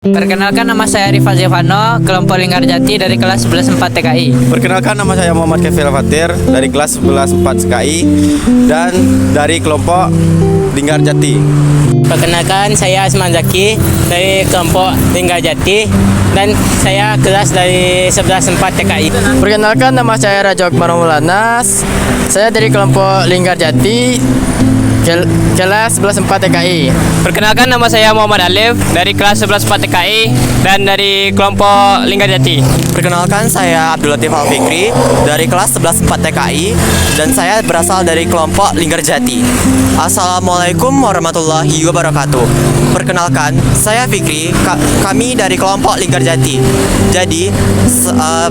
Perkenalkan, nama saya Rifa Zevano, kelompok Linggarjati dari kelas 11-4 TKI. Perkenalkan, nama saya Muhammad Kefil Fatir dari kelas 11-4 TKI dan dari kelompok Linggarjati. Perkenalkan, saya Asman Zaki dari kelompok Linggarjati dan saya kelas dari 11-4 TKI. Perkenalkan, nama saya Raja Akbar Maulanas. Saya dari kelompok Linggarjati kelas 11-4 TKI. Perkenalkan, nama saya Muhammad Alif dari kelas 11-4 TKI dan dari kelompok Linggarjati. Perkenalkan, saya Abdul Latif Al-Fikri dari kelas 11-4 TKI dan saya berasal dari kelompok Linggarjati. Assalamualaikum warahmatullahi wabarakatuh. Perkenalkan, saya Fikri, kami dari kelompok Linggarjati. Jadi,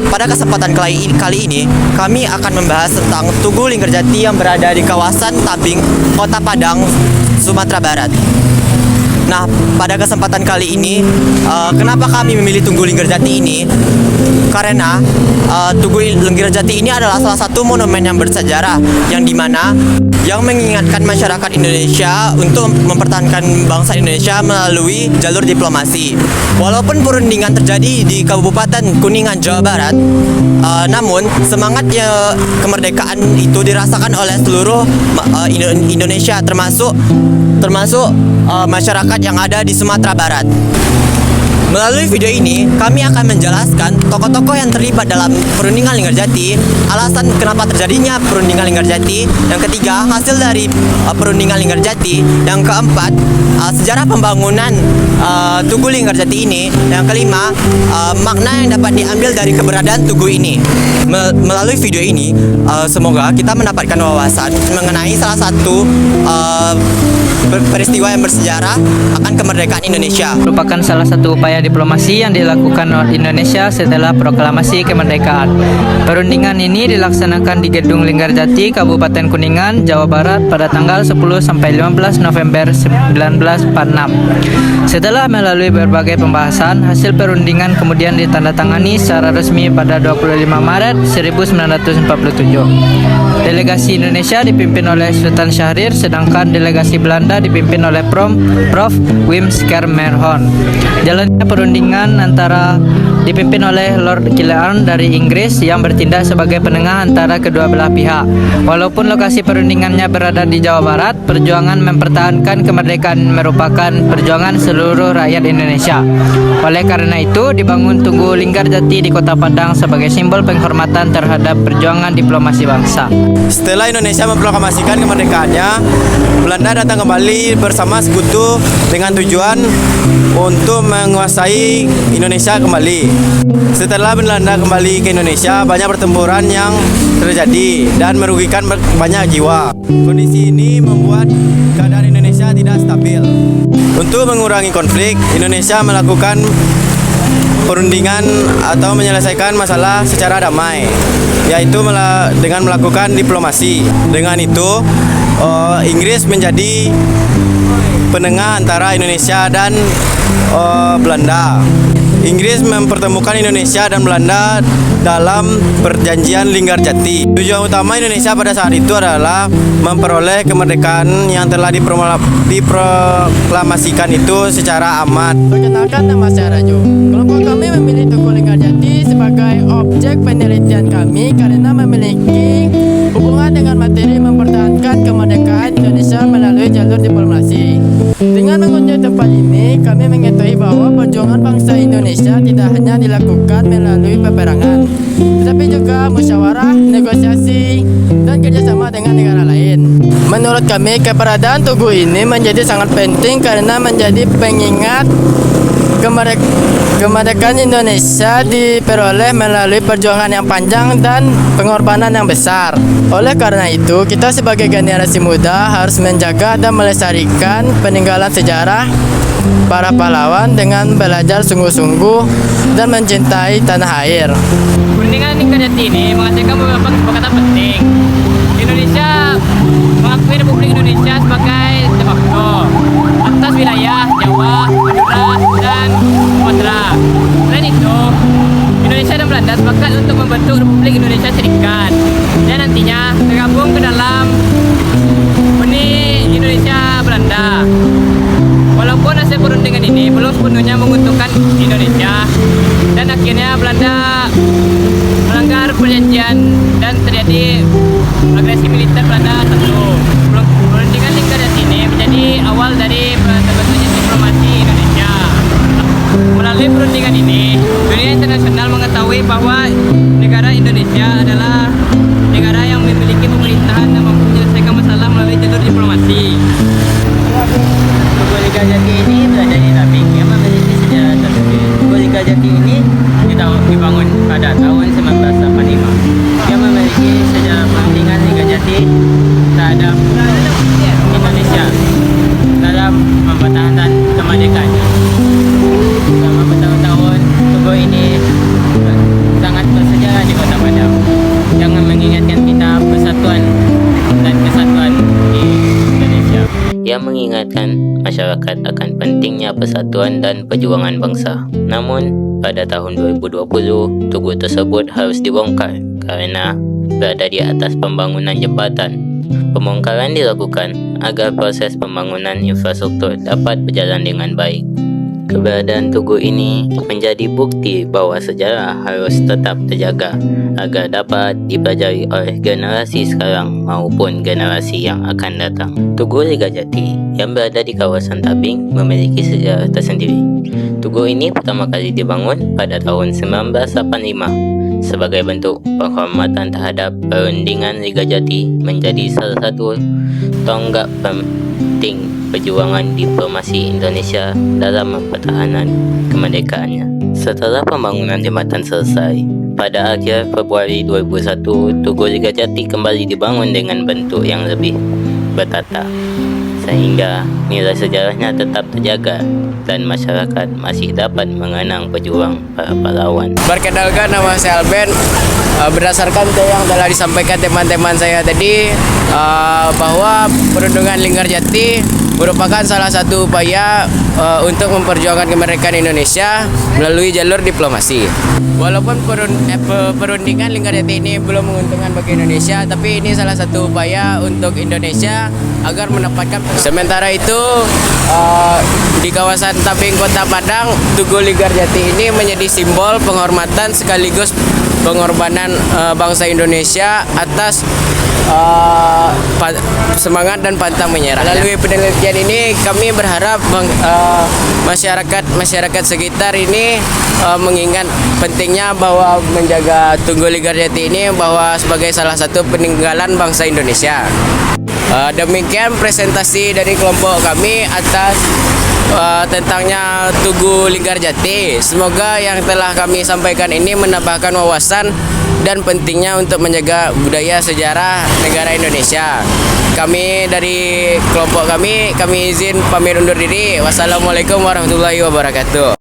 pada kesempatan kali ini kami akan membahas tentang Tugu Linggarjati yang berada di kawasan Tabing, Kota Padang, Sumatera Barat. Nah, pada kesempatan kali ini, kenapa kami memilih Tugu Linggarjati ini? Karena Tugu Linggarjati ini adalah salah satu monumen yang bersejarah yang dimana yang mengingatkan masyarakat Indonesia untuk mempertahankan bangsa Indonesia melalui jalur diplomasi. Walaupun perundingan terjadi di Kabupaten Kuningan, Jawa Barat, namun semangat kemerdekaan itu dirasakan oleh seluruh Indonesia, termasuk masyarakat yang ada di Sumatera Barat. Melalui video ini, kami akan menjelaskan tokoh-tokoh yang terlibat dalam perundingan Linggarjati, alasan kenapa terjadinya perundingan Linggarjati, yang ketiga, hasil dari perundingan Linggarjati, yang keempat, sejarah pembangunan Tugu Linggarjati ini, yang kelima, makna yang dapat diambil dari keberadaan tugu ini. Melalui video ini, semoga kita mendapatkan wawasan mengenai salah satu peristiwa yang bersejarah akan kemerdekaan Indonesia. Merupakan salah satu upaya diplomasi yang dilakukan Indonesia setelah proklamasi kemerdekaan. Perundingan ini dilaksanakan di Gedung Linggarjati, Kabupaten Kuningan, Jawa Barat pada tanggal 10-15 November 1946. Setelah melalui berbagai pembahasan, hasil perundingan kemudian ditandatangani secara resmi pada 25 Maret 1947. Delegasi Indonesia dipimpin oleh Sultan Syahrir, sedangkan delegasi Belanda dipimpin oleh Prof. Wim Schermerhorn. Jalannya perundingan antara dipimpin oleh Lord Killearn dari Inggris yang bertindak sebagai penengah antara kedua belah pihak. Walaupun lokasi perundingannya berada di Jawa Barat, perjuangan mempertahankan kemerdekaan merupakan perjuangan seluruh rakyat Indonesia. Oleh karena itu, dibangun Tugu Linggarjati di Kota Padang sebagai simbol penghormatan terhadap perjuangan diplomasi bangsa. Setelah Indonesia memproklamasikan kemerdekaannya, Belanda datang kembali bersama sekutu dengan tujuan untuk menguasai Indonesia kembali. Setelah Belanda kembali ke Indonesia, banyak pertempuran yang terjadi dan merugikan banyak jiwa. Kondisi ini membuat keadaan Indonesia tidak stabil. Untuk mengurangi konflik, Indonesia melakukan perundingan atau menyelesaikan masalah secara damai, yaitu dengan melakukan diplomasi. Dengan itu, Inggris menjadi penengah antara Indonesia dan Belanda. Inggris mempertemukan Indonesia dan Belanda dalam perjanjian Linggarjati. Tujuan utama Indonesia pada saat itu adalah memperoleh kemerdekaan yang telah diproklamasikan itu secara aman. Perkenalkan, nama saya Raju. Kelompok kami memilih Tugu Linggarjati sebagai objek penelitian kami karena memiliki hubungan dengan materi mempertahankan kemerdekaan Indonesia melalui jalur diplomasi. Dengan mengunjungi tempat ini, kami mengetahui bahwa perjuangan bangsa Indonesia tidak hanya dilakukan melalui peperangan, tetapi juga musyawarah, negosiasi, dan kerjasama dengan negara lain. Menurut kami, keberadaan tugu ini menjadi sangat penting karena menjadi pengingat kemerdekaan Indonesia diperoleh melalui perjuangan yang panjang dan pengorbanan yang besar. Oleh karena itu, kita sebagai generasi muda harus menjaga dan melestarikan peninggalan sejarah para pahlawan dengan belajar sungguh-sungguh dan mencintai tanah air. Perundingan Linggarjati ini menghasilkan beberapa kesepakatan penting. Indonesia mengakui Republik Indonesia sebagai de facto atas wilayah Jawa, Madura, dan Sumatera. Selain itu, Indonesia dan Belanda sepakat untuk membentuk Republik Indonesia Serikat dan nantinya tergabung ke dalam Uni Indonesia Belanda. Walaupun hasil perundingan ini belum sepenuhnya menguntungkan terhadap Indonesia dalam mempertahankan kemerdekaannya. Selama bertahun-tahun, Tugu ini sangat bersejarah di Kota Padang. Jangan mengingatkan kita persatuan dan kesatuan di Indonesia. Yang mengingatkan masyarakat akan pentingnya persatuan dan perjuangan bangsa. Namun, pada tahun 2020, tugu tersebut harus dibongkar karena berada di atas pembangunan jembatan. Pembongkaran dilakukan agar proses pembangunan infrastruktur dapat berjalan dengan baik. Keberadaan tugu ini menjadi bukti bahwa sejarah harus tetap terjaga agar dapat dipelajari oleh generasi sekarang maupun generasi yang akan datang. Tugu Ligajati yang berada di kawasan Tabing memiliki sejarah tersendiri. Tugu ini pertama kali dibangun pada tahun 1985 sebagai bentuk penghormatan terhadap perundingan Ligajati, menjadi salah satu tonggak penting perjuangan diplomasi Indonesia dalam mempertahankan kemerdekaannya. Setelah pembangunan jembatan selesai, pada akhir Februari 2001, Tugu Ligajati kembali dibangun dengan bentuk yang lebih bertata, sehingga nilai sejarahnya tetap terjaga dan masyarakat masih dapat mengenang pejuang para pahlawan. Perkenalkan, nama saya Alben. Berdasarkan yang telah disampaikan teman-teman saya tadi, bahwa perundungan Linggarjati merupakan salah satu upaya untuk memperjuangkan kemerdekaan Indonesia melalui jalur diplomasi. Walaupun perundingan Linggarjati ini belum menguntungkan bagi Indonesia, tapi ini salah satu upaya untuk Indonesia agar mendapatkan. Sementara itu, di kawasan Tabing Kota Padang, Tugu Linggarjati ini menjadi simbol penghormatan sekaligus pengorbanan bangsa Indonesia atas semangat dan pantang menyerah. Melalui penelitian ini kami berharap masyarakat sekitar ini mengingat pentingnya bahwa menjaga Tugu Linggarjati ini bahwa sebagai salah satu peninggalan bangsa Indonesia. Demikian presentasi dari kelompok kami atas tentangnya Tugu Linggarjati. Semoga yang telah kami sampaikan ini menambahkan wawasan dan pentingnya untuk menjaga budaya sejarah negara Indonesia. Kami dari kelompok kami izin pamit undur diri. Wassalamualaikum warahmatullahi wabarakatuh.